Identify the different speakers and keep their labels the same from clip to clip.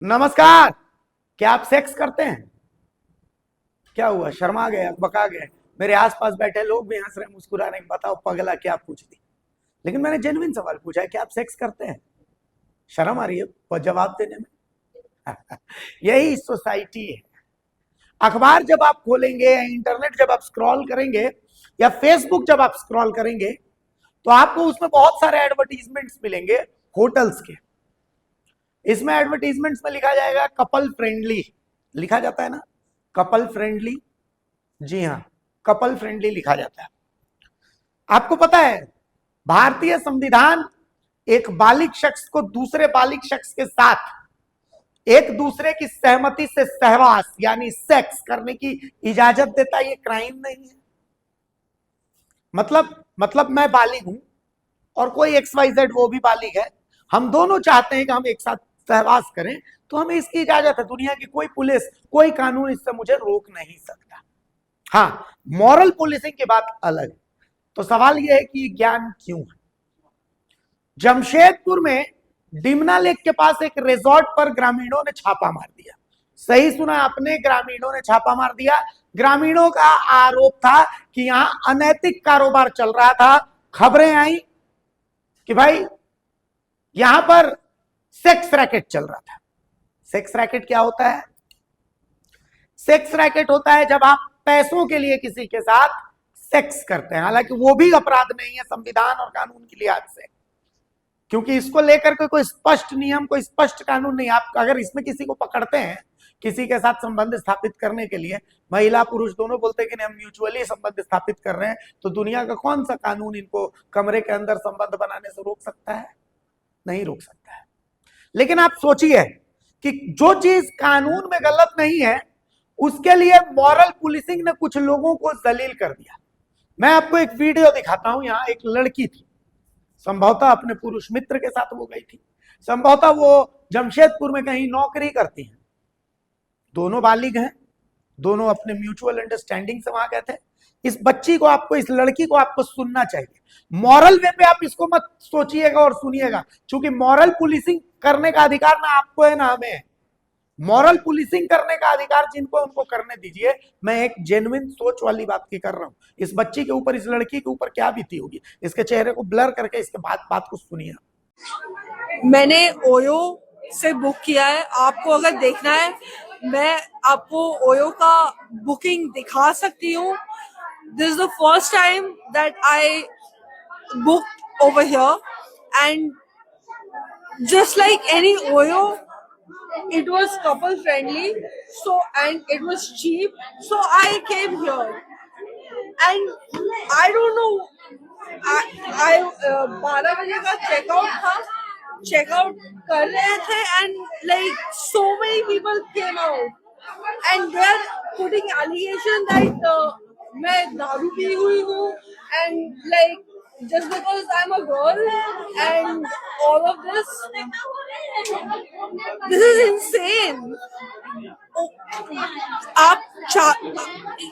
Speaker 1: नमस्कार। क्या आप सेक्स करते हैं? क्या हुआ, शर्मा गए, बका गए? मेरे आसपास बैठे लोग भी हंस रहे, मुस्कुरा रहे। बताओ पगला क्या पूछ दी। लेकिन मैंने जेन्युइन सवाल पूछा है, क्या आप सेक्स करते हैं? शर्म आ रही है जवाब देने में। यही सोसाइटी है। अखबार जब आप खोलेंगे, इंटरनेट जब आप स्क्रॉल करेंगे, या फेसबुक जब आप स्क्रॉल करेंगे, तो आपको उसमें बहुत सारे एडवर्टीजमेंट्स मिलेंगे होटल्स के। इसमें एडवर्टीजमेंट्स में लिखा जाएगा कपल फ्रेंडली, लिखा जाता है ना, कपल फ्रेंडली। जी हाँ, कपल फ्रेंडली लिखा जाता है। आपको पता है भारतीय संविधान एक बालिग शख्स को दूसरे बालिग शख्स के साथ एक दूसरे की सहमति से सहवास यानी सेक्स करने की इजाजत देता है। ये क्राइम नहीं है। मतलब मैं बालिग हूं और कोई एक्स वाई जेड वो भी बालिग है, हम दोनों चाहते हैं कि हम एक साथ सहवास करें, तो हमें इसकी इजाजत है। दुनिया की कोई पुलिस, कोई कानून इससे मुझे रोक नहीं सकता। हाँ, मॉरल पुलिसिंग की बात अलग है। तो सवाल यह है कि ज्ञान क्यों है? जमशेदपुर में डिमना लेक के पास एक रिजॉर्ट पर ग्रामीणों ने छापा मार दिया। सही सुना आपने, ग्रामीणों ने छापा मार दिया। ग्रामीणों का आरोप था कि यहां अनैतिक कारोबार चल रहा था। खबरें आई कि भाई यहां पर सेक्स रैकेट चल रहा था। सेक्स रैकेट क्या होता है? सेक्स रैकेट होता है जब आप पैसों के लिए किसी के साथ सेक्स करते हैं। हालांकि वो भी अपराध नहीं है संविधान और कानून के लिहाज से, क्योंकि इसको लेकर के कोई स्पष्ट नियम, कोई स्पष्ट कानून नहीं। आप अगर इसमें किसी को पकड़ते हैं किसी के साथ संबंध स्थापित करने के लिए, महिला पुरुष दोनों बोलते हैं कि हम म्यूचुअली संबंध स्थापित कर रहे हैं, तो दुनिया का कौन सा कानून इनको कमरे के अंदर संबंध बनाने से रोक सकता है? नहीं रोक सकता है। लेकिन आप सोचिए कि जो चीज कानून में गलत नहीं है, उसके लिए मॉरल पुलिसिंग ने कुछ लोगों को जलील कर दिया। मैं आपको एक वीडियो दिखाता हूं। यहां एक लड़की थी, संभवतः अपने पुरुष मित्र के साथ वो गई थी, संभवतः वो जमशेदपुर में कहीं नौकरी करती हैं। दोनों बालिग हैं, दोनों अपने म्यूचुअल अंडरस्टैंडिंग से वहां गए थे। इस बच्ची को आपको, इस लड़की को आपको सुनना चाहिए। मॉरल वे पे आप इसको मत सोचिएगा और सुनिएगा, क्योंकि मॉरल पुलिसिंग करने का अधिकार ना आपको है ना हमें है। मॉरल पुलिसिंग करने का अधिकार जिनको, उनको करने दीजिए। मैं एक जेन्युइन सोच वाली बात की कर रहा हूं। इस बच्ची के ऊपर, इस लड़की के ऊपर क्या बीती होगी, इसके चेहरे को ब्लर करके इसके बात को सुनिए।
Speaker 2: मैंने ओयो से बुक किया है। आपको अगर देखना है, मैं आपको ओयो का बुकिंग दिखा सकती हूँ। This is the first time that I booked over here, and just like any Oyo, it was couple friendly, so and it was cheap, so I came here. And I don't know, I 12 बजे का checkout था, checkout कर रहे थे, and like so many people came out and they are putting allegation that मैं दारू P हुई हूँ, and like just because I'm a girl and all of this is insane. आप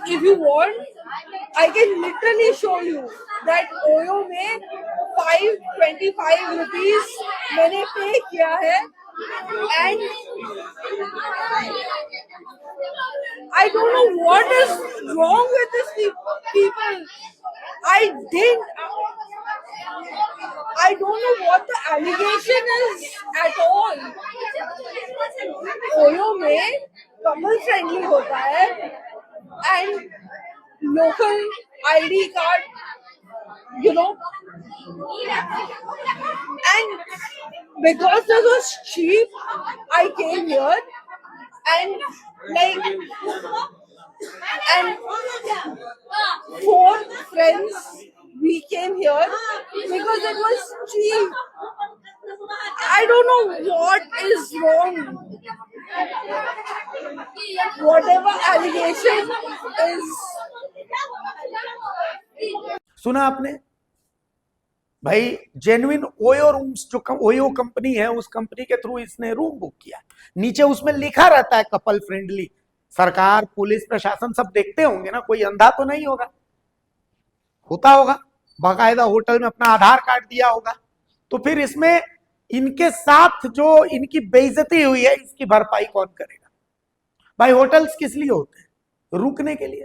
Speaker 2: if you want, I can literally show you that Oyo में 525 rupees मैंने पे किया है, and I don't know what is wrong with these people. I don't know what the allegation is at all. Oyo में couple friendly होता है and local ID card, you know, and because this was cheap, I came here and like, and 4 friends, we came here because it was cheap. I don't know what is wrong. Whatever allegation is.
Speaker 1: सुना आपने भाई? Genuine OYO rooms, जो OYO company है, उस company के through इसने room book किया। नीचे उसमें लिखा रहता है कपल फ्रेंडली। सरकार, पुलिस प्रशासन सब देखते होंगे ना, कोई अंधा तो नहीं होगा, होता होगा, बाकायदा होटल में अपना आधार कार्ड दिया होगा। तो फिर इसमें इनके साथ जो इनकी बेइज्जती हुई है इसकी भरपाई कौन करेगा? भाई होटल्स किस लिए होते हैं? रुकने के लिए,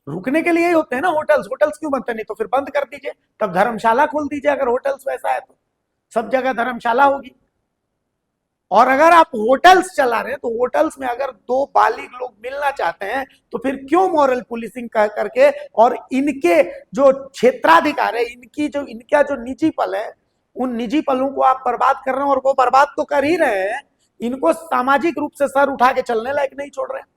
Speaker 1: रुकने के लिए ही होते हैं ना होटल्स। होटल्स क्यों बनते? नहीं तो फिर बंद कर दीजिए, तब धर्मशाला खोल दीजिए। अगर होटल्स वैसा है तो सब जगह धर्मशाला होगी। और अगर आप होटल्स चला रहे हैं तो होटल्स में अगर दो बालिग लोग मिलना चाहते हैं तो फिर क्यों मॉरल पुलिसिंग करके और इनके जो क्षेत्राधिकार है, इनका जो निजी पल है, उन निजी पलों को आप बर्बाद कर रहे हैं। और वो बर्बाद तो कर ही रहे हैं, इनको सामाजिक रूप से सर उठा के चलने लायक नहीं छोड़ रहे हैं।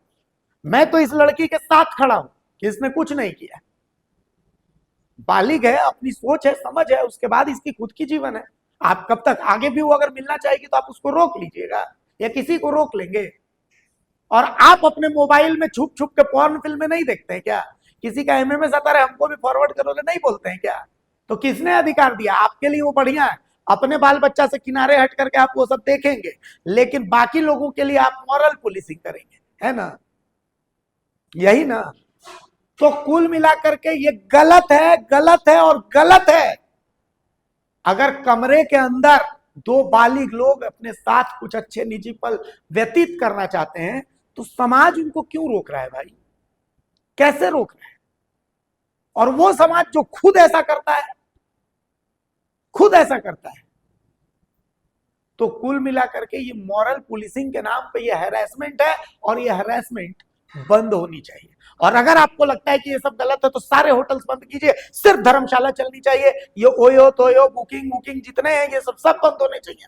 Speaker 1: मैं तो इस लड़की के साथ खड़ा हूं कि इसने कुछ नहीं किया। बालिग है, अपनी सोच है, समझ है, उसके बाद इसकी खुद की जीवन है। आप कब तक आगे भी वो अगर मिलना चाहेगी तो आप उसको रोक लीजिएगा या किसी को रोक लेंगे। और आप अपने मोबाइल में छुप छुप के पॉर्न फिल्में नहीं देखते हैं क्या? किसी का एमएमएस आता है, हमको भी फॉरवर्ड करोगे, नहीं बोलते हैं क्या? तो किसने अधिकार दिया? आपके लिए वो बढ़िया है, अपने बाल बच्चा से किनारे हट करके आप वो सब देखेंगे, लेकिन बाकी लोगों के लिए आप मॉरल पुलिसिंग करेंगे, है ना? यही ना? तो कुल मिलाकर के ये गलत है, गलत है और गलत है। अगर कमरे के अंदर दो बालिग लोग अपने साथ कुछ अच्छे निजी पल व्यतीत करना चाहते हैं तो समाज उनको क्यों रोक रहा है भाई? कैसे रोक रहा है? और वो समाज जो खुद ऐसा करता है, खुद ऐसा करता है, तो कुल मिलाकर के ये मॉरल पुलिसिंग के नाम पे ये हैरेसमेंट है और ये हैरेसमेंट बंद होनी चाहिए। और अगर आपको लगता है कि ये सब गलत है तो सारे होटल्स बंद कीजिए, सिर्फ धर्मशाला चलनी चाहिए। ये ओयो तोयो बुकिंग जितने हैं ये सब बंद होने चाहिए।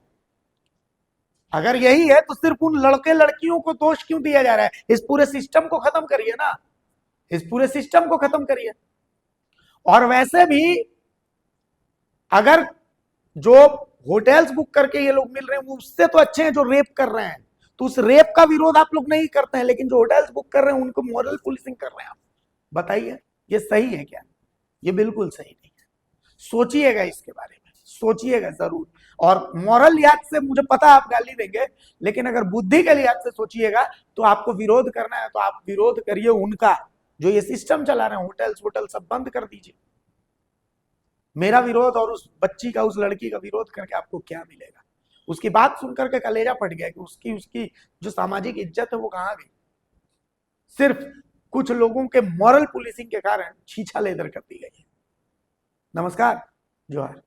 Speaker 1: अगर यही है तो सिर्फ उन लड़के लड़कियों को दोष क्यों दिया जा रहा है? इस पूरे सिस्टम को खत्म करिए ना, इस पूरे सिस्टम को खत्म करिए। और वैसे भी अगर जो होटल्स बुक करके ये लोग मिल रहे हैं वो उससे तो अच्छे हैं जो रेप कर रहे हैं, तो उस रेप का विरोध आप लोग नहीं करते हैं, लेकिन जो होटल्स बुक कर रहे हैं उनको मॉरल पुलिसिंग कर रहे हैं आप। बताइए ये सही है क्या? ये बिल्कुल सही नहीं है। सोचिएगा इसके बारे में, सोचिएगा जरूर। और मॉरल लिहाज से मुझे पता है आप गाली देंगे, लेकिन अगर बुद्धि के लिहाज से सोचिएगा तो आपको विरोध करना है तो आप विरोध करिए उनका जो ये सिस्टम चला रहे हैं। होटल सब बंद कर दीजिए। मेरा विरोध और उस बच्ची का, उस लड़की का विरोध करके आपको क्या मिलेगा? उसकी बात सुनकर के कलेजा फट गया कि उसकी जो सामाजिक इज्जत है वो कहां गई? सिर्फ कुछ लोगों के मॉरल पुलिसिंग के कारण छीछा लेदर कर दी गई है। नमस्कार, जोहार।